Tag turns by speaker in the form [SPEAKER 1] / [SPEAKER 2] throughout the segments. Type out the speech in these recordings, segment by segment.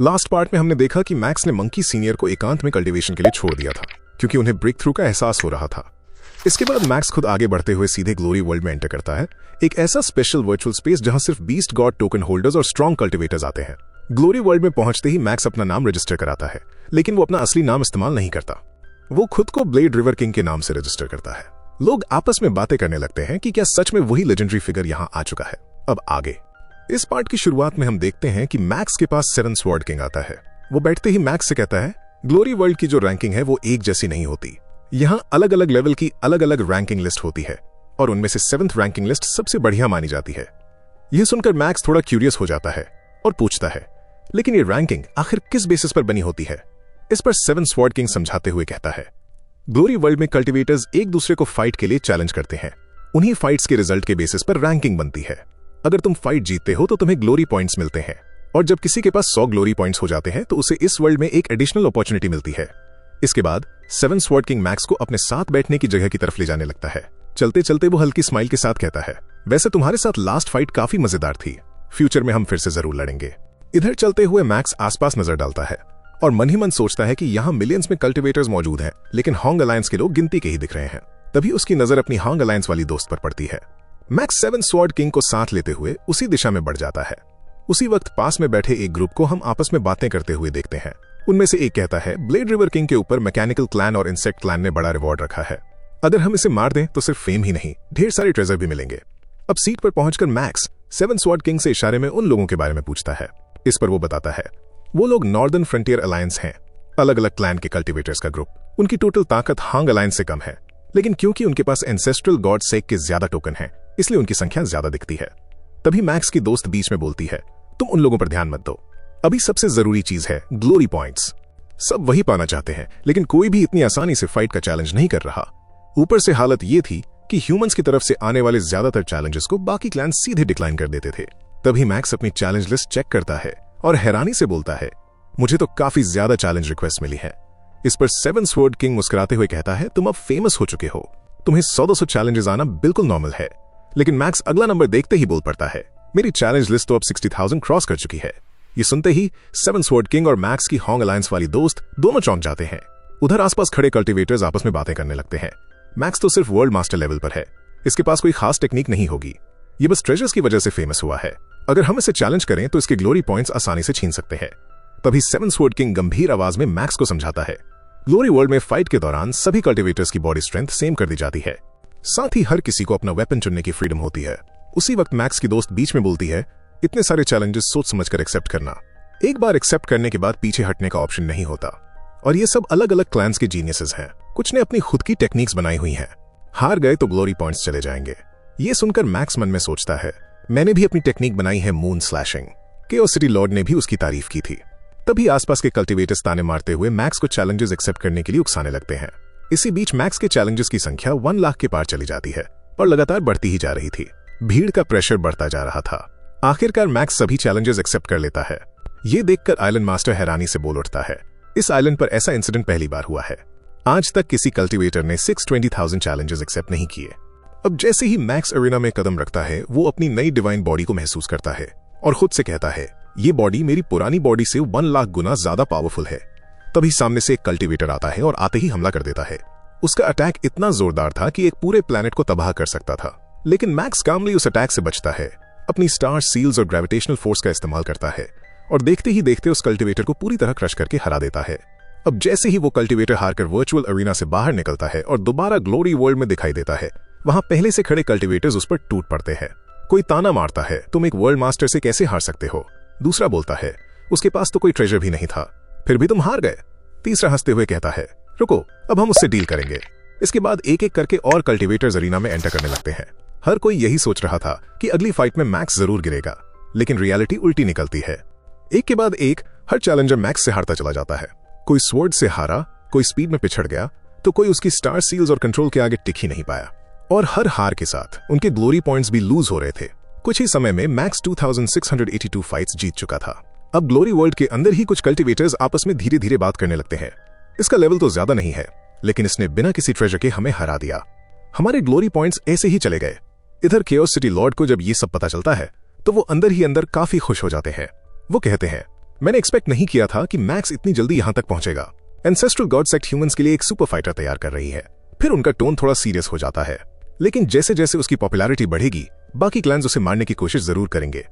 [SPEAKER 1] Last part में हमने देखा कि मैक्स ने मंकी सीनियर को एकांत में कल्टीवेशन के लिए छोड़ दिया था क्योंकि उन्हें ब्रेक थ्रू का एहसास हो रहा था। इसके बाद मैक्स खुद आगे बढ़ते हुए सीधे ग्लोरी वर्ल्ड में एंटर करता है, एक ऐसा स्पेशल वर्चुअल स्पेस जहां सिर्फ बीस्ट गॉड टोकन होल्डर्स और स्ट्रॉन्ग कल्टिवेटर्स आते हैं। ग्लोरी वर्ल्ड में पहुंचते ही मैक्स अपना नाम रजिस्टर कराता है, लेकिन वो अपना असली नाम इस्तेमाल नहीं करता। वो खुद को ब्लेड रिवर किंग के नाम से रजिस्टर करता है। लोग आपस में बातें करने लगते हैं कि क्या सच में वही लेजेंडरी फिगर यहां आ चुका है। अब आगे इस पार्ट की शुरुआत में हम देखते हैं कि मैक्स के पास 7 स्वॉर्ड किंग आता है। वो बैठते ही मैक्स से कहता है, ग्लोरी वर्ल्ड की जो रैंकिंग है वो एक जैसी नहीं होती। यहाँ अलग अलग लेवल की अलग अलग रैंकिंग लिस्ट होती है और उनमें से 7th रैंकिंग लिस्ट सबसे बढ़िया मानी जाती है। यह सुनकर मैक्स थोड़ा क्यूरियस हो जाता है और पूछता है, लेकिन ये रैंकिंग आखिर किस बेसिस पर बनी होती है। इस पर 7 स्वॉर्ड किंग समझाते हुए कहता है, ग्लोरी वर्ल्ड में कल्टिवेटर्स एक दूसरे को फाइट के लिए चैलेंज करते हैं। उन्हीं फाइट्स के रिजल्ट के बेसिस पर रैंकिंग बनती है। अगर तुम फाइट जीतते हो तो तुम्हें ग्लोरी पॉइंट्स मिलते हैं, और जब किसी के पास 100 ग्लोरी पॉइंट्स हो जाते हैं तो उसे इस वर्ल्ड में एक एडिशनल अपॉर्चुनिटी मिलती है। इसके बाद 7 स्वॉर्ड किंग मैक्स को अपने साथ बैठने की जगह की तरफ ले जाने लगता है। चलते चलते वो हल्की स्माइल के साथ कहता है, वैसे तुम्हारे साथ लास्ट फाइट काफी मजेदार थी, फ्यूचर में हम फिर से जरूर लड़ेंगे। इधर चलते हुए मैक्स आसपास नजर डालता है और मन ही मन सोचता है कि यहाँ मिलियंस में कल्टिवेटर्स मौजूद हैं, लेकिन होंग अलायंस के लोग गिनती के ही दिख रहे हैं। तभी उसकी नजर अपनी होंग अलायंस वाली दोस्त पर पड़ती है। मैक्स 7 स्वॉर्ड किंग को साथ लेते हुए उसी दिशा में बढ़ जाता है। उसी वक्त पास में बैठे एक ग्रुप को हम आपस में बातें करते हुए देखते हैं। उनमें से एक कहता है, ब्लेड रिवर किंग के ऊपर मैकेनिकल क्लैन और इंसेक्ट क्लैन ने बड़ा रिवॉर्ड रखा है। अगर हम इसे मार दें तो सिर्फ फेम ही नहीं, ढेर सारे ट्रेजर भी मिलेंगे। अब सीट पर पहुंचकर मैक्स 7 स्वॉर्ड किंग से इशारे में उन लोगों के बारे में पूछता है। इस पर वो बताता है, वो लोग नॉर्दर्न फ्रंटियर अलायंस हैं, अलग अलग क्लैन के कल्टिवेटर्स का ग्रुप। उनकी टोटल ताकत हांग अलायंस से कम है, लेकिन क्योंकि उनके पास एंसेस्ट्रल गॉड सेक के ज्यादा टोकन हैं, इसलिए उनकी संख्या ज्यादा दिखती है। तभी मैक्स की दोस्त बीच में बोलती है, तुम उन लोगों पर ध्यान मत दो, अभी सबसे जरूरी चीज है ग्लोरी पॉइंट्स। सब वही पाना चाहते हैं, लेकिन कोई भी इतनी आसानी से फाइट का चैलेंज नहीं कर रहा। ऊपर से हालत ये थी कि ह्यूमंस की तरफ से आने वाले ज्यादातर चैलेंजेस को बाकी क्लैन सीधे डिक्लाइन कर देते थे। तभी मैक्स अपनी चैलेंज लिस्ट चेक करता है और हैरानी से बोलता है, मुझे तो काफी ज्यादा चैलेंज रिक्वेस्ट मिली है। इस पर 7 स्वॉर्ड किंग मुस्कुराते हुए कहता है, तुम अब फेमस हो चुके हो, तुम्हें 100-200 चैलेंजेस आना बिल्कुल नॉर्मल है। लेकिन मैक्स अगला नंबर देखते ही बोल पड़ता है, मेरी चैलेंज लिस्ट तो अब 60,000 क्रॉस कर चुकी है। ये सुनते ही 7 स्वॉर्ड किंग और मैक्स की होंग अलायंस वाली दोस्त दोनों चौंक जाते हैं। उधर आसपास खड़े कल्टिवेटर्स आपस में बातें करने लगते हैं। मैक्स तो सिर्फ वर्ल्ड मास्टर लेवल पर है, इसके पास कोई खास टेक्निक नहीं होगी, ये बस ट्रेजर्स की वजह से फेमस हुआ है। अगर हम इसे चैलेंज करें तो इसके ग्लोरी पॉइंट्स आसानी से छीन सकते हैं। तभी 7 स्वॉर्ड किंग गंभीर आवाज में मैक्स को समझाता है, ग्लोरी वर्ल्ड में फाइट के दौरान सभी कल्टिवेटर्स की बॉडी स्ट्रेंथ सेम कर दी जाती है, साथ ही हर किसी को अपना वेपन चुनने की फ्रीडम होती है। उसी वक्त मैक्स की दोस्त बीच में बोलती है, इतने सारे चैलेंजेस सोच समझकर एक्सेप्ट करना, एक बार एक्सेप्ट करने के बाद पीछे हटने का ऑप्शन नहीं होता। और ये सब अलग अलग क्लैंस के जीनियसेस हैं, कुछ ने अपनी खुद की टेक्निक्स बनाई हुई हैं। हार गए तो ग्लोरी पॉइंट्स चले जाएंगे। ये सुनकर मैक्स मन में सोचता है, मैंने भी अपनी टेक्निक बनाई है, moon slashing. Chaos city Lord ने भी उसकी तारीफ की थी। तभी आसपास के कल्टिवेटर्स ताने मारते हुए मैक्स को चैलेंजेस एक्सेप्ट करने के लिए उकसाने लगते हैं। इसी बीच मैक्स के चैलेंजेस की संख्या 1 लाख के पार चली जाती है और लगातार बढ़ती ही जा रही थी। भीड़ का प्रेशर बढ़ता जा रहा था। आखिरकार मैक्स सभी चैलेंजेस एक्सेप्ट कर लेता है। ये देखकर आइलैंड मास्टर हैरानी से बोल उठता है, इस आइलैंड पर ऐसा इंसिडेंट पहली बार हुआ है। आज तक किसी कल्टिवेटर ने 620,000 चैलेंजेस एक्सेप्ट नहीं किए। अब जैसे ही मैक्स एरिना में कदम रखता है, वो अपनी नई डिवाइन बॉडी को महसूस करता है और खुद से कहता है, ये बॉडी मेरी पुरानी बॉडी से 1 लाख गुना ज्यादा पावरफुल है। तभी सामने से एक कल्टिवेटर आता है और आते ही हमला कर देता है। उसका अटैक इतना जोरदार था कि एक पूरे प्लेनेट को तबाह कर सकता था, लेकिन मैक्स कामली उस अटैक से बचता है, अपनी स्टार सील्स और ग्रेविटेशनल फोर्स का इस्तेमाल करता है और देखते ही देखते उस कल्टिवेटर को पूरी तरह क्रश करके हरा देता है। अब जैसे ही वो कल्टिवेटर हारकर वर्चुअल अरीना से बाहर निकलता है और दोबारा ग्लोरी वर्ल्ड में दिखाई देता है, वहां पहले से खड़े कल्टिवेटर्स उस पर टूट पड़ते हैं। कोई ताना मारता है, तुम एक वर्ल्ड मास्टर से कैसे हार सकते हो। दूसरा बोलता है, उसके पास तो कोई ट्रेजर भी नहीं था, फिर भी तुम हार गए। तीसरा हंसते हुए कहता है, रुको, अब हम उससे डील करेंगे। इसके बाद एक एक करके और कल्टिवेटर्स अरीना में एंटर करने लगते हैं। हर कोई यही सोच रहा था कि अगली फाइट में मैक्स जरूर गिरेगा, लेकिन रियलिटी उल्टी निकलती है। एक के बाद एक हर चैलेंजर मैक्स से हारता चला जाता है। कोई स्वॉर्ड से हारा, कोई स्पीड में पिछड़ गया, तो कोई उसकी स्टार सील्स और कंट्रोल के आगे टिक ही नहीं पाया। और हर हार के साथ उनके ग्लोरी पॉइंट्स भी लूज हो रहे थे। कुछ ही समय में मैक्स 2682 फाइट्स जीत चुका था। अब ग्लोरी वर्ल्ड के अंदर ही कुछ कल्टिवेटर्स आपस में धीरे धीरे बात करने लगते हैं। इसका लेवल तो ज्यादा नहीं है, लेकिन इसने बिना किसी ट्रेजर के हमें हरा दिया। हमारे ग्लोरी पॉइंट्स ऐसे ही चले गए। इधर केओस सिटी लॉर्ड को जब ये सब पता चलता है तो वो अंदर ही अंदर काफी खुश हो जाते हैं। वो कहते हैं, मैंने एक्सपेक्ट नहीं किया था कि मैक्स इतनी जल्दी यहां तक पहुंचेगा। एंसेस्ट्रल गॉड सेक्ट ह्यूमंस के लिए एक सुपर फाइटर तैयार कर रही है। फिर उनका टोन थोड़ा सीरियस हो जाता है, लेकिन जैसे जैसे उसकी पॉपुलैरिटी बढ़ेगी बाकी क्लैंस उसे मारने की कोशिश जरूर करेंगे।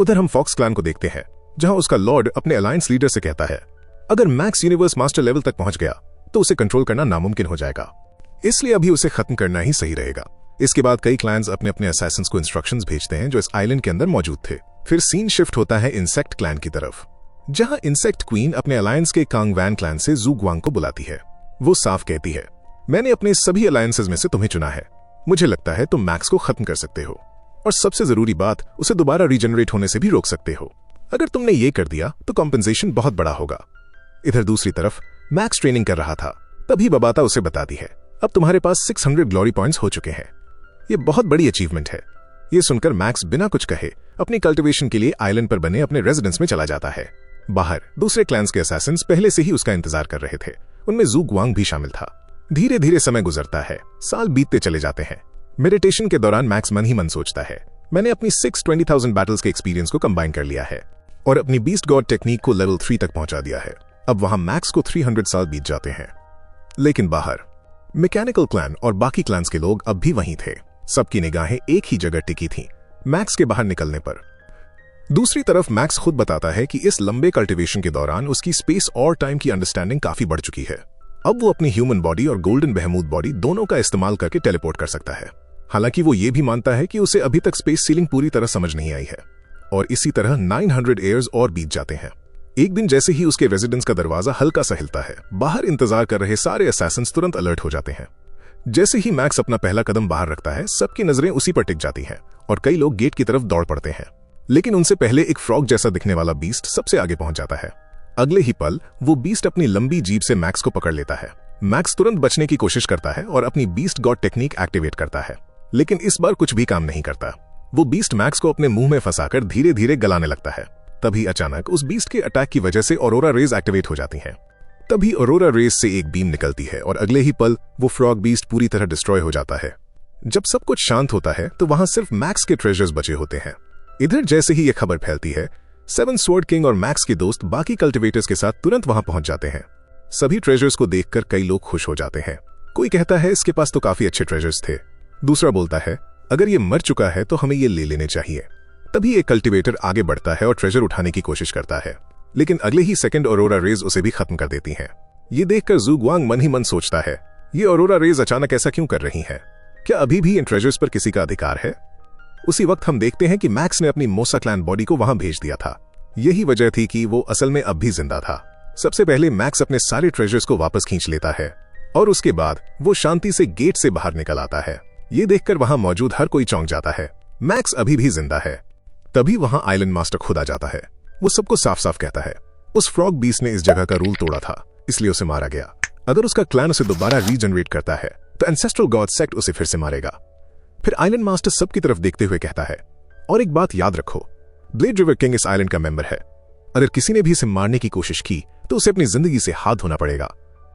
[SPEAKER 1] उधर हम फॉक्स क्लैन को देखते हैं, जहां उसका लॉर्ड अपने अलायंस लीडर से कहता है अगर मैक्स यूनिवर्स मास्टर लेवल तक पहुंच गया तो उसे कंट्रोल करना नामुमकिन हो जाएगा, इसलिए अभी उसे खत्म करना ही सही रहेगा। इसके बाद कई क्लैंस अपने अपने असैसिन्स को इंस्ट्रक्शंस भेजते हैं जो इस आइलैंड के अंदर मौजूद थे। फिर सीन शिफ्ट होता है इंसेक्ट क्लैन की तरफ, जहां इंसेक्ट क्वीन अपने अलायंस के कांग वैन क्लैन से जू ग्वांग को बुलाती है। वो साफ कहती है मैंने अपने सभी अलायंसेस में से तुम्हें चुना है, मुझे लगता है तुम मैक्स को खत्म कर सकते हो, और सबसे जरूरी बात उसे दोबारा रीजनरेट होने से भी रोक सकते हो। अगर तुमने ये कर दिया तो कॉम्पेंसेशन बहुत बड़ा होगा। इधर दूसरी तरफ मैक्स ट्रेनिंग कर रहा था, तभी बबाता उसे बताती है अब तुम्हारे पास 600 ग्लोरी पॉइंट्स हो चुके हैं। ये बहुत बड़ी अचीवमेंट है। ये सुनकर मैक्स बिना कुछ कहे अपनी कल्टिवेशन के लिए आइलैंड पर बने अपने रेजिडेंस में चला जाता है। बाहर दूसरे क्लैंस के असैसिन्स पहले से ही उसका इंतजार कर रहे थे, उनमें जू ग्वांग भी शामिल था। धीरे धीरे समय गुजरता है, साल बीतते चले जाते हैं। मेडिटेशन के दौरान मैक्स मन ही मन सोचता है मैंने अपनी 620,000 बैटल्स के एक्सपीरियंस को कंबाइन कर लिया है और अपनी बीस्ट गॉड टेक्निक को लेवल 3 तक पहुंचा दिया है। अब वहां मैक्स को 300 साल बीत जाते हैं। लेकिन बाहर मैकेनिकल क्लैन और बाकी क्लैंस के लोग अब भी वहीं थे। सबकी निगाहें एक ही जगह टिकी थीं, मैक्स के बाहर निकलने पर। दूसरी तरफ मैक्स खुद बताता है कि इस लंबे कल्टिवेशन के दौरान उसकी स्पेस और टाइम की अंडरस्टैंडिंग काफी बढ़ चुकी है। अब वो अपनी ह्यूमन बॉडी और गोल्डन बहमूद बॉडी दोनों का इस्तेमाल करके टेलीपोर्ट कर सकता है। हालांकि वो ये भी मानता है कि उसे अभी तक स्पेस सीलिंग पूरी तरह समझ नहीं आई है। और इसी तरह 900 ईयर्स और बीत जाते हैं। एक दिन जैसे ही उसके रेजिडेंस का दरवाजा हल्का सा हिलता है, बाहर इंतजार कर रहे सारे असैसिन्स तुरंत अलर्ट हो जाते हैं। जैसे ही मैक्स अपना पहला कदम बाहर रखता है, सबकी नजरें उसी पर टिक जाती हैं और कई लोग गेट की तरफ दौड़ पड़ते हैं। लेकिन उनसे पहले एक फ्रॉग जैसा दिखने वाला बीस्ट सबसे आगे पहुंच जाता है। अगले ही पल वो बीस्ट अपनी लंबी जीभ से मैक्स को पकड़ लेता है। मैक्स तुरंत बचने की कोशिश करता है और अपनी बीस्ट गॉड टेक्निक एक्टिवेट करता है, लेकिन इस बार कुछ भी काम नहीं करता। वो बीस्ट मैक्स को अपने मुंह में फंसाकर धीरे धीरे गलाने लगता है। तभी अचानक उस बीस्ट के अटैक की वजह से ऑरोरा रेज एक्टिवेट हो जाती हैं। तभी ऑरोरा रेज से एक बीम निकलती है और अगले ही पल वो फ्रॉग बीस्ट पूरी तरह डिस्ट्रॉय हो जाता है। जब सब कुछ शांत होता है तो वहां सिर्फ मैक्स के ट्रेजर्स बचे होते हैं। इधर जैसे ही ये खबर फैलती है, 7 स्वॉर्ड किंग और मैक्स के दोस्त बाकी कल्टिवेटर्स के साथ तुरंत वहां पहुंच जाते हैं। सभी ट्रेजर्स को देखकर कई लोग खुश हो जाते हैं। कोई कहता है इसके पास तो काफी अच्छे ट्रेजर्स थे, दूसरा बोलता है अगर ये मर चुका है तो हमें ये ले लेने चाहिए। तभी एक कल्टिवेटर आगे बढ़ता है और ट्रेजर उठाने की कोशिश करता है, लेकिन अगले ही सेकंड ऑरोरा रेज उसे भी खत्म कर देती हैं। ये देखकर जू ग्वांग मन ही मन सोचता है ये ऑरोरा रेज अचानक ऐसा क्यों कर रही हैं? क्या अभी भी इन ट्रेजर्स पर किसी का अधिकार है? उसी वक्त हम देखते हैं कि मैक्स ने अपनी मोसा क्लैन बॉडी को वहां भेज दिया था। यही वजह थी कि वो असल में अब भी जिंदा था। सबसे पहले मैक्स अपने सारे ट्रेजर्स को वापस खींच लेता है और उसके बाद वो शांति से गेट से बाहर निकल आता है। ये देखकर वहां मौजूद हर कोई चौंक जाता है, मैक्स अभी भी जिंदा है। तभी वहां आइलैंड मास्टर खुद आ जाता है। वो सबको साफ साफ कहता है उस फ्रॉग बीस्ट ने इस जगह का रूल तोड़ा था, इसलिए उसे मारा गया। अगर उसका क्लैन उसे दोबारा रीजनरेट करता है तो एंसेस्ट्रल गॉड सेक्ट उसे फिर से मारेगा। फिर आइलैंड मास्टर सबकी तरफ देखते हुए कहता है और एक बात याद रखो, ब्लेड रिवर किंग इस आइलैंड का मेंबर है। अगर किसी ने भी इसे मारने की कोशिश की तो उसे अपनी जिंदगी से हाथ धोना पड़ेगा।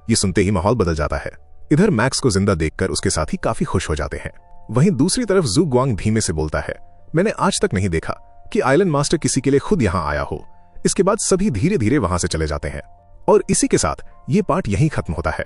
[SPEAKER 1] ये सुनते ही माहौल बदल जाता है। इधर मैक्स को जिंदा देखकर उसके साथी काफी खुश हो जाते हैं। वहीं दूसरी तरफ जू ग्वांग धीमे से बोलता है मैंने आज तक नहीं देखा कि आइलैंड मास्टर किसी के लिए खुद यहां आया हो। इसके बाद सभी धीरे धीरे वहां से चले जाते हैं और इसी के साथ ये पार्ट यहीं खत्म होता है।